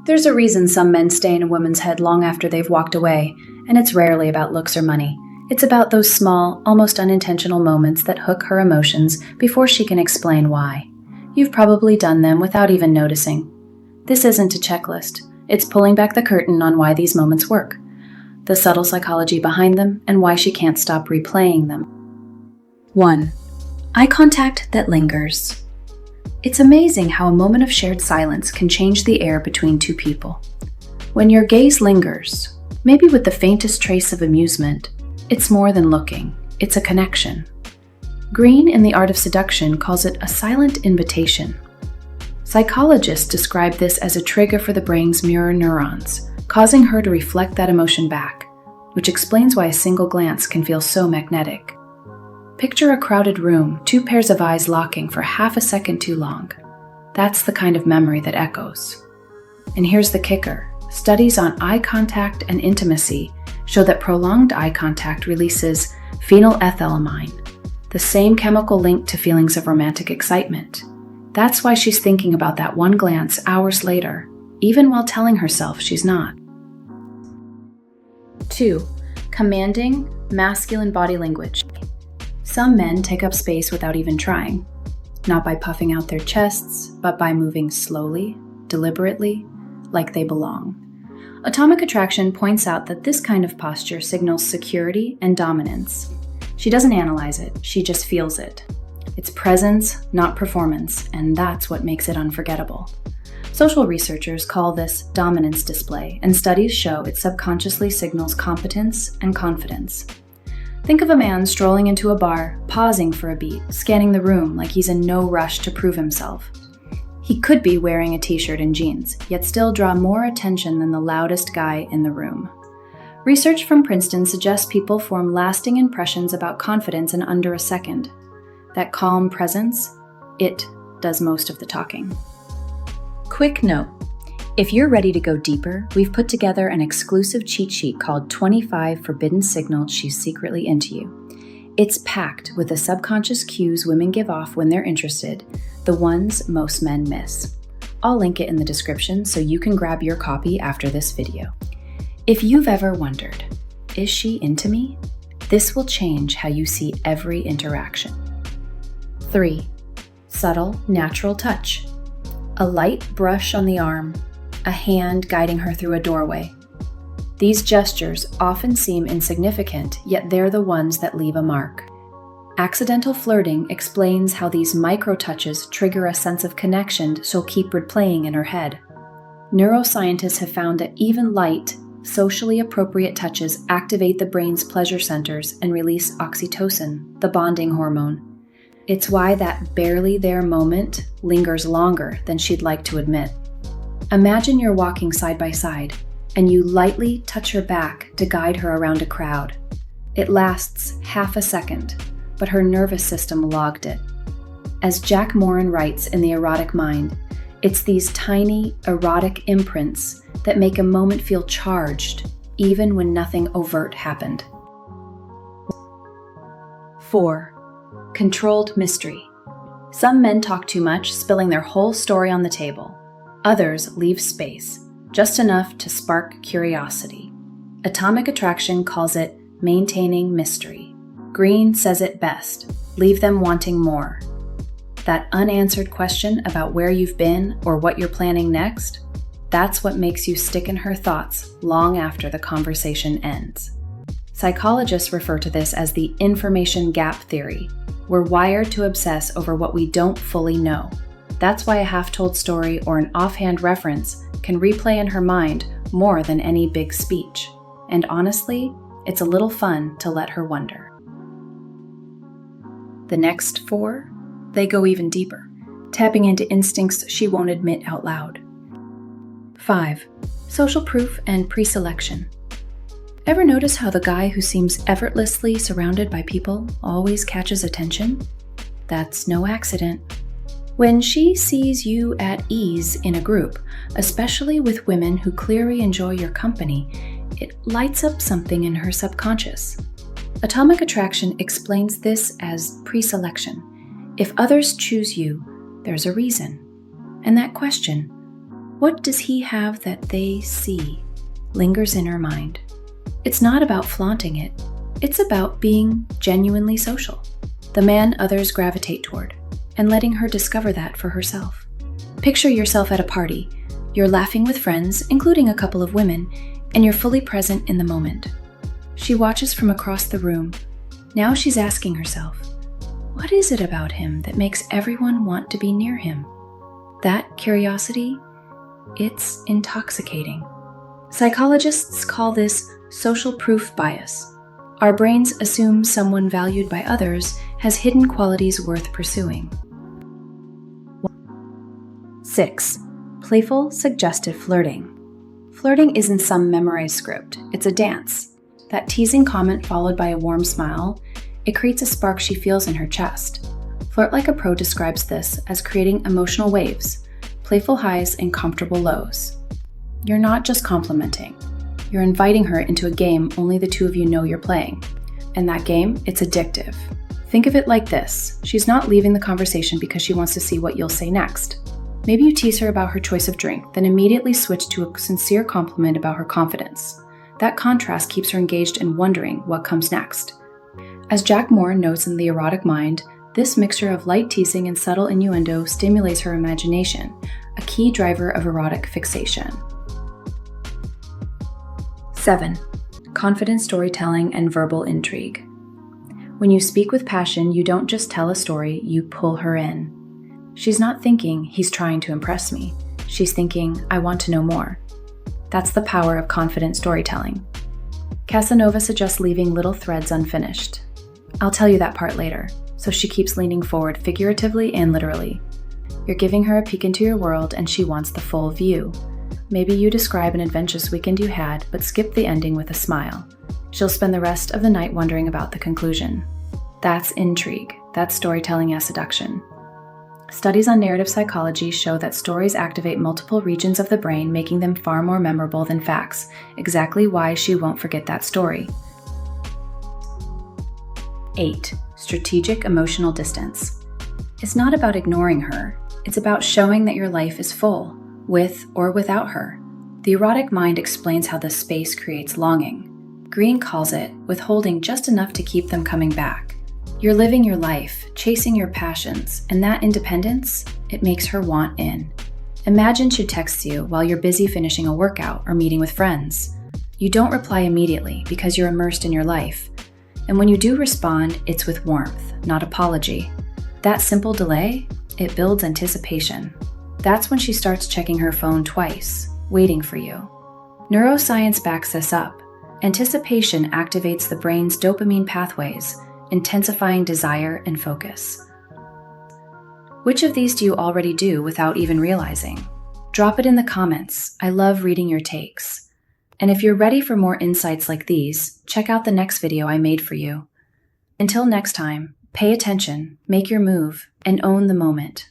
There's a reason some men stay in a woman's head long after they've walked away, and it's rarely about looks or money. It's about those small, almost unintentional moments that hook her emotions before she can explain why. You've probably done them without even noticing. This isn't a checklist. It's pulling back the curtain on why these moments work, the subtle psychology behind them, and why she can't stop replaying them. 1. Eye contact that lingers. It's amazing how a moment of shared silence can change the air between two people. When your gaze lingers, maybe with the faintest trace of amusement, it's more than looking, it's a connection. Green in The Art of Seduction calls it a silent invitation. Psychologists describe this as a trigger for the brain's mirror neurons, causing her to reflect that emotion back, which explains why a single glance can feel so magnetic. Picture a crowded room, two pairs of eyes locking for half a second too long. That's the kind of memory that echoes. And here's the kicker. Studies on eye contact and intimacy show that prolonged eye contact releases phenylethylamine, the same chemical linked to feelings of romantic excitement. That's why she's thinking about that one glance hours later, even while telling herself she's not. 2. Commanding, masculine body language. Some men take up space without even trying, not by puffing out their chests, but by moving slowly, deliberately, like they belong. Atomic Attraction points out that this kind of posture signals security and dominance. She doesn't analyze it, she just feels it. It's presence, not performance, and that's what makes it unforgettable. Social researchers call this dominance display, and studies show it subconsciously signals competence and confidence. Think of a man strolling into a bar, pausing for a beat, scanning the room like he's in no rush to prove himself. He could be wearing a t-shirt and jeans, yet still draw more attention than the loudest guy in the room. Research from Princeton suggests people form lasting impressions about confidence in under a second. That calm presence, it does most of the talking. Quick note. If you're ready to go deeper, we've put together an exclusive cheat sheet called 25 Forbidden Signals She's Secretly Into You. It's packed with the subconscious cues women give off when they're interested, the ones most men miss. I'll link it in the description so you can grab your copy after this video. If you've ever wondered, is she into me? This will change how you see every interaction. 3. Subtle, natural touch. A light brush on the arm, a hand guiding her through a doorway. These gestures often seem insignificant, yet they're the ones that leave a mark. Accidental flirting explains how these micro-touches trigger a sense of connection she'll keep replaying in her head. Neuroscientists have found that even light, socially appropriate touches activate the brain's pleasure centers and release oxytocin, the bonding hormone. It's why that barely there moment lingers longer than she'd like to admit. Imagine you're walking side by side, and you lightly touch her back to guide her around a crowd. It lasts half a second, but her nervous system logged it. As Jack Morin writes in The Erotic Mind, it's these tiny, erotic imprints that make a moment feel charged, even when nothing overt happened. 4. Controlled mystery. Some men talk too much, spilling their whole story on the table. Others leave space, just enough to spark curiosity. Atomic Attraction calls it maintaining mystery. Green says it best, leave them wanting more. That unanswered question about where you've been or what you're planning next, that's what makes you stick in her thoughts long after the conversation ends. Psychologists refer to this as the information gap theory. We're wired to obsess over what we don't fully know. That's why a half-told story or an offhand reference can replay in her mind more than any big speech. And honestly, it's a little fun to let her wonder. The next 4, they go even deeper, tapping into instincts she won't admit out loud. 5. Social proof and pre-selection. Ever notice how the guy who seems effortlessly surrounded by people always catches attention? That's no accident. When she sees you at ease in a group, especially with women who clearly enjoy your company, it lights up something in her subconscious. Atomic Attraction explains this as pre-selection. If others choose you, there's a reason. And that question, What does he have that they see? Lingers in her mind. It's not about flaunting it. It's about being genuinely social. The man others gravitate toward, and letting her discover that for herself. Picture yourself at a party. You're laughing with friends, including a couple of women, and you're fully present in the moment. She watches from across the room. Now she's asking herself, what is it about him that makes everyone want to be near him? That curiosity, it's intoxicating. Psychologists call this social proof bias. Our brains assume someone valued by others has hidden qualities worth pursuing. 6. Playful, suggestive flirting. Flirting isn't some memorized script, it's a dance. That teasing comment followed by a warm smile, it creates a spark she feels in her chest. Flirt Like a Pro describes this as creating emotional waves, playful highs and comfortable lows. You're not just complimenting. You're inviting her into a game only the two of you know you're playing. And that game, it's addictive. Think of it like this. She's not leaving the conversation because she wants to see what you'll say next. Maybe you tease her about her choice of drink, then immediately switch to a sincere compliment about her confidence. That contrast keeps her engaged and wondering what comes next. As Jack Moore notes in The Erotic Mind, this mixture of light teasing and subtle innuendo stimulates her imagination, a key driver of erotic fixation. 7. Confident storytelling and verbal intrigue. When you speak with passion, you don't just tell a story, you pull her in. She's not thinking, he's trying to impress me. She's thinking, I want to know more. That's the power of confident storytelling. Casanova suggests leaving little threads unfinished. I'll tell you that part later, so she keeps leaning forward figuratively and literally. You're giving her a peek into your world and she wants the full view. Maybe you describe an adventurous weekend you had, but skip the ending with a smile. She'll spend the rest of the night wondering about the conclusion. That's intrigue. That's storytelling as seduction. Studies on narrative psychology show that stories activate multiple regions of the brain, making them far more memorable than facts, exactly why she won't forget that story. 8. Strategic emotional distance. It's not about ignoring her. It's about showing that your life is full, with or without her. The Erotic Mind explains how this space creates longing. Green calls it withholding just enough to keep them coming back. You're living your life, chasing your passions, and that independence, it makes her want in. Imagine she texts you while you're busy finishing a workout or meeting with friends. You don't reply immediately because you're immersed in your life. And when you do respond, it's with warmth, not apology. That simple delay, it builds anticipation. That's when she starts checking her phone twice, waiting for you. Neuroscience backs this up. Anticipation activates the brain's dopamine pathways, intensifying desire and focus. Which of these do you already do without even realizing? Drop it in the comments. I love reading your takes. And if you're ready for more insights like these, check out the next video I made for you. Until next time, pay attention, make your move, and own the moment.